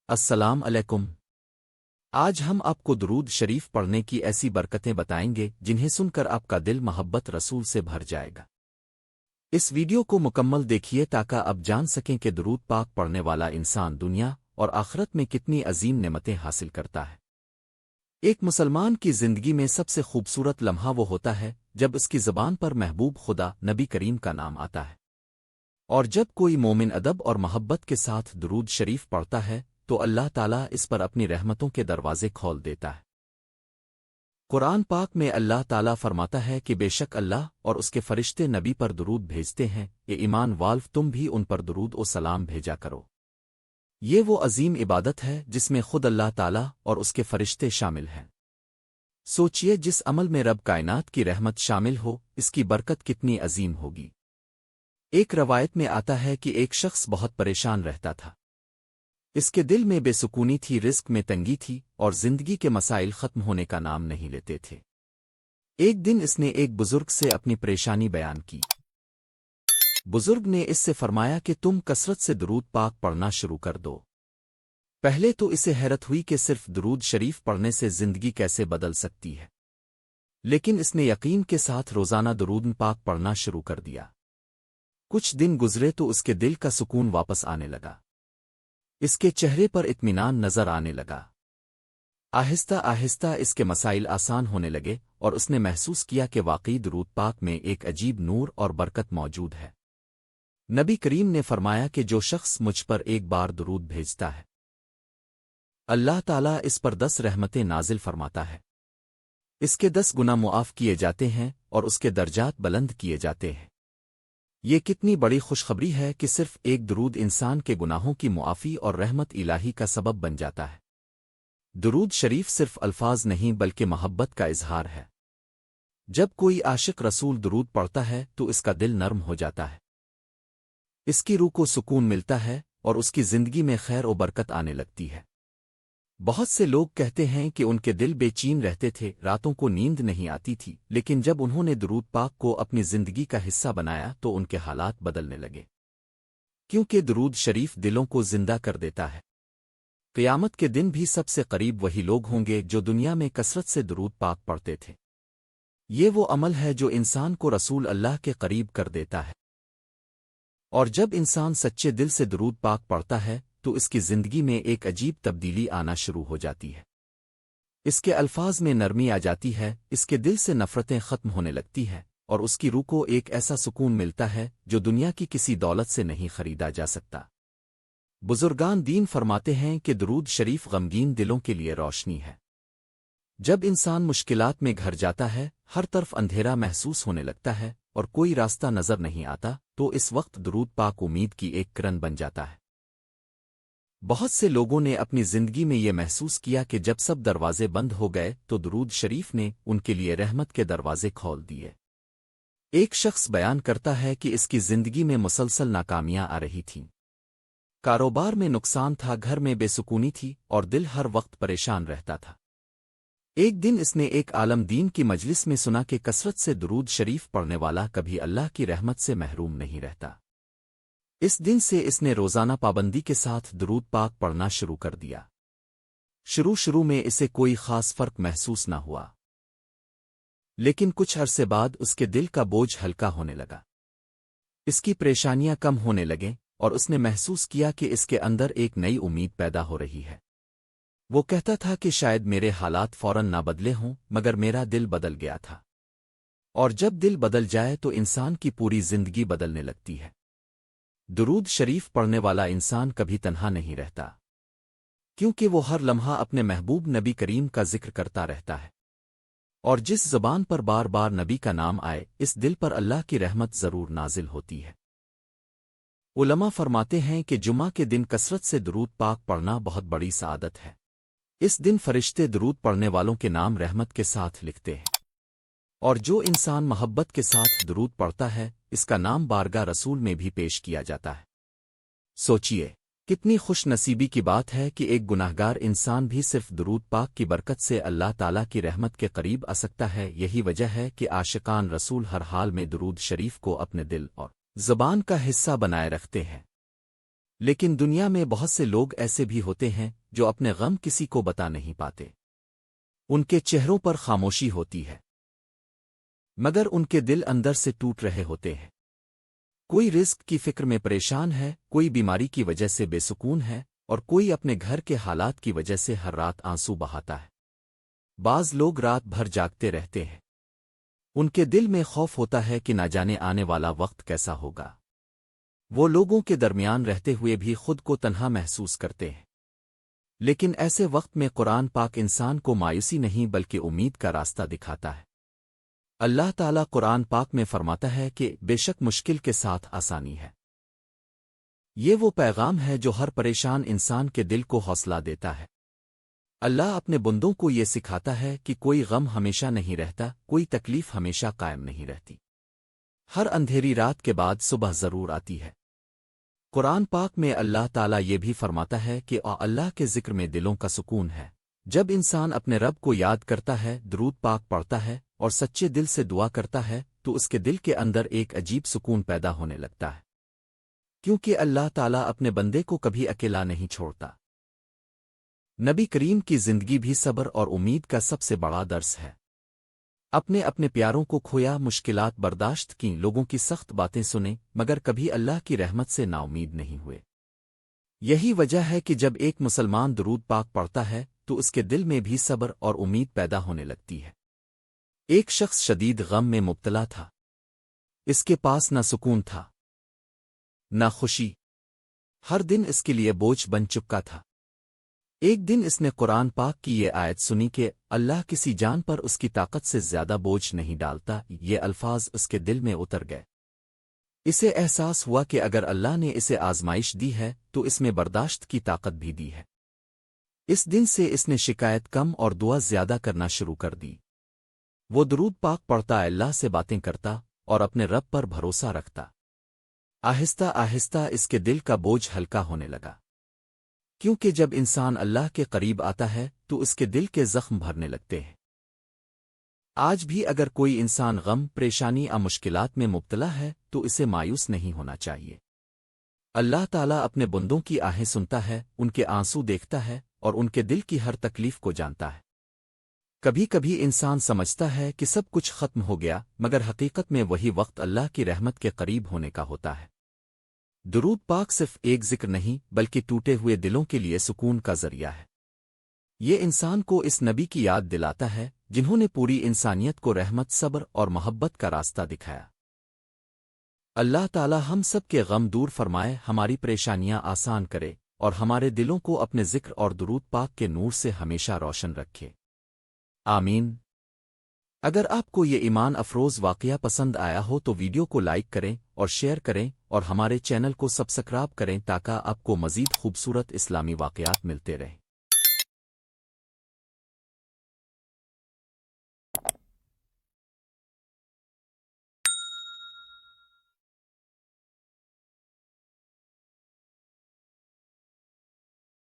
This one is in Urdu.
السلام علیکم۔ آج ہم آپ کو درود شریف پڑھنے کی ایسی برکتیں بتائیں گے جنہیں سن کر آپ کا دل محبت رسول سے بھر جائے گا۔ اس ویڈیو کو مکمل دیکھیے تاکہ آپ جان سکیں کہ درود پاک پڑھنے والا انسان دنیا اور آخرت میں کتنی عظیم نعمتیں حاصل کرتا ہے۔ ایک مسلمان کی زندگی میں سب سے خوبصورت لمحہ وہ ہوتا ہے جب اس کی زبان پر محبوب خدا نبی کریم کا نام آتا ہے، اور جب کوئی مومن ادب اور محبت کے ساتھ درود شریف پڑھتا ہے تو اللہ تعالیٰ اس پر اپنی رحمتوں کے دروازے کھول دیتا ہے۔ قرآن پاک میں اللہ تعالیٰ فرماتا ہے کہ بے شک اللہ اور اس کے فرشتے نبی پر درود بھیجتے ہیں، یہ ایمان والو تم بھی ان پر درود و سلام بھیجا کرو۔ یہ وہ عظیم عبادت ہے جس میں خود اللہ تعالیٰ اور اس کے فرشتے شامل ہیں۔ سوچئے جس عمل میں رب کائنات کی رحمت شامل ہو اس کی برکت کتنی عظیم ہوگی۔ ایک روایت میں آتا ہے کہ ایک شخص بہت پریشان رہتا تھا، اس کے دل میں بے سکونی تھی، رزق میں تنگی تھی اور زندگی کے مسائل ختم ہونے کا نام نہیں لیتے تھے۔ ایک دن اس نے ایک بزرگ سے اپنی پریشانی بیان کی۔ بزرگ نے اس سے فرمایا کہ تم کثرت سے درود پاک پڑھنا شروع کر دو۔ پہلے تو اسے حیرت ہوئی کہ صرف درود شریف پڑھنے سے زندگی کیسے بدل سکتی ہے، لیکن اس نے یقین کے ساتھ روزانہ درود پاک پڑھنا شروع کر دیا۔ کچھ دن گزرے تو اس کے دل کا سکون واپس آنے لگا، اس کے چہرے پر اطمینان نظر آنے لگا۔ آہستہ آہستہ اس کے مسائل آسان ہونے لگے اور اس نے محسوس کیا کہ واقعی درود پاک میں ایک عجیب نور اور برکت موجود ہے۔ نبی کریم نے فرمایا کہ جو شخص مجھ پر ایک بار درود بھیجتا ہے اللہ تعالیٰ اس پر 10 رحمتیں نازل فرماتا ہے، اس کے 10 گناہ معاف کیے جاتے ہیں اور اس کے درجات بلند کیے جاتے ہیں۔ یہ کتنی بڑی خوشخبری ہے کہ صرف ایک درود انسان کے گناہوں کی معافی اور رحمت الہی کا سبب بن جاتا ہے۔ درود شریف صرف الفاظ نہیں بلکہ محبت کا اظہار ہے۔ جب کوئی عاشق رسول درود پڑھتا ہے تو اس کا دل نرم ہو جاتا ہے، اس کی روح کو سکون ملتا ہے اور اس کی زندگی میں خیر و برکت آنے لگتی ہے۔ بہت سے لوگ کہتے ہیں کہ ان کے دل بے چین رہتے تھے، راتوں کو نیند نہیں آتی تھی، لیکن جب انہوں نے درود پاک کو اپنی زندگی کا حصہ بنایا تو ان کے حالات بدلنے لگے، کیونکہ درود شریف دلوں کو زندہ کر دیتا ہے۔ قیامت کے دن بھی سب سے قریب وہی لوگ ہوں گے جو دنیا میں کثرت سے درود پاک پڑھتے تھے۔ یہ وہ عمل ہے جو انسان کو رسول اللہ کے قریب کر دیتا ہے، اور جب انسان سچے دل سے درود پاک پڑھتا ہے تو اس کی زندگی میں ایک عجیب تبدیلی آنا شروع ہو جاتی ہے۔ اس کے الفاظ میں نرمی آ جاتی ہے، اس کے دل سے نفرتیں ختم ہونے لگتی ہیں اور اس کی روح کو ایک ایسا سکون ملتا ہے جو دنیا کی کسی دولت سے نہیں خریدا جا سکتا۔ بزرگان دین فرماتے ہیں کہ درود شریف غمگین دلوں کے لیے روشنی ہے۔ جب انسان مشکلات میں گھر جاتا ہے، ہر طرف اندھیرا محسوس ہونے لگتا ہے اور کوئی راستہ نظر نہیں آتا، تو اس وقت درود پاک امید کی ایک کرن بن جاتا ہے۔ بہت سے لوگوں نے اپنی زندگی میں یہ محسوس کیا کہ جب سب دروازے بند ہو گئے تو درود شریف نے ان کے لیے رحمت کے دروازے کھول دیے۔ ایک شخص بیان کرتا ہے کہ اس کی زندگی میں مسلسل ناکامیاں آ رہی تھیں، کاروبار میں نقصان تھا، گھر میں بے سکونی تھی اور دل ہر وقت پریشان رہتا تھا۔ ایک دن اس نے ایک عالم دین کی مجلس میں سنا کہ کثرت سے درود شریف پڑھنے والا کبھی اللہ کی رحمت سے محروم نہیں رہتا۔ اس دن سے اس نے روزانہ پابندی کے ساتھ درود پاک پڑھنا شروع کر دیا۔ شروع میں اسے کوئی خاص فرق محسوس نہ ہوا، لیکن کچھ عرصے بعد اس کے دل کا بوجھ ہلکا ہونے لگا، اس کی پریشانیاں کم ہونے لگیں اور اس نے محسوس کیا کہ اس کے اندر ایک نئی امید پیدا ہو رہی ہے۔ وہ کہتا تھا کہ شاید میرے حالات فوراً نہ بدلے ہوں، مگر میرا دل بدل گیا تھا، اور جب دل بدل جائے تو انسان کی پوری زندگی بدلنے لگتی ہے۔ درود شریف پڑھنے والا انسان کبھی تنہا نہیں رہتا، کیونکہ وہ ہر لمحہ اپنے محبوب نبی کریم کا ذکر کرتا رہتا ہے، اور جس زبان پر بار بار نبی کا نام آئے اس دل پر اللہ کی رحمت ضرور نازل ہوتی ہے۔ علماء فرماتے ہیں کہ جمعہ کے دن کثرت سے درود پاک پڑھنا بہت بڑی سعادت ہے۔ اس دن فرشتے درود پڑھنے والوں کے نام رحمت کے ساتھ لکھتے ہیں، اور جو انسان محبت کے ساتھ درود پڑھتا ہے اس کا نام بارگاہ رسول میں بھی پیش کیا جاتا ہے۔ سوچئے کتنی خوش نصیبی کی بات ہے کہ ایک گناہگار انسان بھی صرف درود پاک کی برکت سے اللہ تعالیٰ کی رحمت کے قریب آ سکتا ہے۔ یہی وجہ ہے کہ عاشقان رسول ہر حال میں درود شریف کو اپنے دل اور زبان کا حصہ بنائے رکھتے ہیں۔ لیکن دنیا میں بہت سے لوگ ایسے بھی ہوتے ہیں جو اپنے غم کسی کو بتا نہیں پاتے۔ ان کے چہروں پر خاموشی ہوتی ہے، مگر ان کے دل اندر سے ٹوٹ رہے ہوتے ہیں۔ کوئی رزق کی فکر میں پریشان ہے، کوئی بیماری کی وجہ سے بے سکون ہے، اور کوئی اپنے گھر کے حالات کی وجہ سے ہر رات آنسو بہاتا ہے۔ بعض لوگ رات بھر جاگتے رہتے ہیں، ان کے دل میں خوف ہوتا ہے کہ نہ جانے آنے والا وقت کیسا ہوگا۔ وہ لوگوں کے درمیان رہتے ہوئے بھی خود کو تنہا محسوس کرتے ہیں۔ لیکن ایسے وقت میں قرآن پاک انسان کو مایوسی نہیں بلکہ امید کا راستہ دکھاتا ہے۔ اللہ تعالیٰ قرآن پاک میں فرماتا ہے کہ بے شک مشکل کے ساتھ آسانی ہے۔ یہ وہ پیغام ہے جو ہر پریشان انسان کے دل کو حوصلہ دیتا ہے۔ اللہ اپنے بندوں کو یہ سکھاتا ہے کہ کوئی غم ہمیشہ نہیں رہتا، کوئی تکلیف ہمیشہ قائم نہیں رہتی۔ ہر اندھیری رات کے بعد صبح ضرور آتی ہے۔ قرآن پاک میں اللہ تعالیٰ یہ بھی فرماتا ہے کہ اللہ کے ذکر میں دلوں کا سکون ہے۔ جب انسان اپنے رب کو یاد کرتا ہے، درود پاک پڑھتا ہے اور سچے دل سے دعا کرتا ہے تو اس کے دل کے اندر ایک عجیب سکون پیدا ہونے لگتا ہے، کیونکہ اللہ تعالیٰ اپنے بندے کو کبھی اکیلا نہیں چھوڑتا۔ نبی کریم کی زندگی بھی صبر اور امید کا سب سے بڑا درس ہے۔ اپنے پیاروں کو کھویا، مشکلات برداشت کی، لوگوں کی سخت باتیں سنیں، مگر کبھی اللہ کی رحمت سے نا امید نہیں ہوئے۔ یہی وجہ ہے کہ جب ایک مسلمان درود پاک پڑھتا ہے تو اس کے دل میں بھی صبر اور امید پیدا ہونے لگتی ہے۔ ایک شخص شدید غم میں مبتلا تھا، اس کے پاس نہ سکون تھا نہ خوشی، ہر دن اس کے لیے بوجھ بن چکا تھا۔ ایک دن اس نے قرآن پاک کی یہ آیت سنی کہ اللہ کسی جان پر اس کی طاقت سے زیادہ بوجھ نہیں ڈالتا۔ یہ الفاظ اس کے دل میں اتر گئے۔ اسے احساس ہوا کہ اگر اللہ نے اسے آزمائش دی ہے تو اس میں برداشت کی طاقت بھی دی ہے۔ اس دن سے اس نے شکایت کم اور دعا زیادہ کرنا شروع کر دی۔ وہ درود پاک پڑھتا، اللہ سے باتیں کرتا اور اپنے رب پر بھروسہ رکھتا۔ آہستہ آہستہ اس کے دل کا بوجھ ہلکا ہونے لگا، کیونکہ جب انسان اللہ کے قریب آتا ہے تو اس کے دل کے زخم بھرنے لگتے ہیں۔ آج بھی اگر کوئی انسان غم، پریشانی یا مشکلات میں مبتلا ہے تو اسے مایوس نہیں ہونا چاہیے۔ اللہ تعالیٰ اپنے بندوں کی آہیں سنتا ہے، ان کے آنسو دیکھتا ہے اور ان کے دل کی ہر تکلیف کو جانتا ہے۔ کبھی کبھی انسان سمجھتا ہے کہ سب کچھ ختم ہو گیا، مگر حقیقت میں وہی وقت اللہ کی رحمت کے قریب ہونے کا ہوتا ہے۔ درود پاک صرف ایک ذکر نہیں بلکہ ٹوٹے ہوئے دلوں کے لیے سکون کا ذریعہ ہے۔ یہ انسان کو اس نبی کی یاد دلاتا ہے جنہوں نے پوری انسانیت کو رحمت، صبر اور محبت کا راستہ دکھایا۔ اللہ تعالی ہم سب کے غم دور فرمائے، ہماری پریشانیاں آسان کرے اور ہمارے دلوں کو اپنے ذکر اور درود پاک کے نور سے ہمیشہ روشن رکھے۔ آمین۔ اگر آپ کو یہ ایمان افروز واقعہ پسند آیا ہو تو ویڈیو کو لائک کریں اور شیئر کریں اور ہمارے چینل کو سبسکرائب کریں تاکہ آپ کو مزید خوبصورت اسلامی واقعات ملتے رہیں۔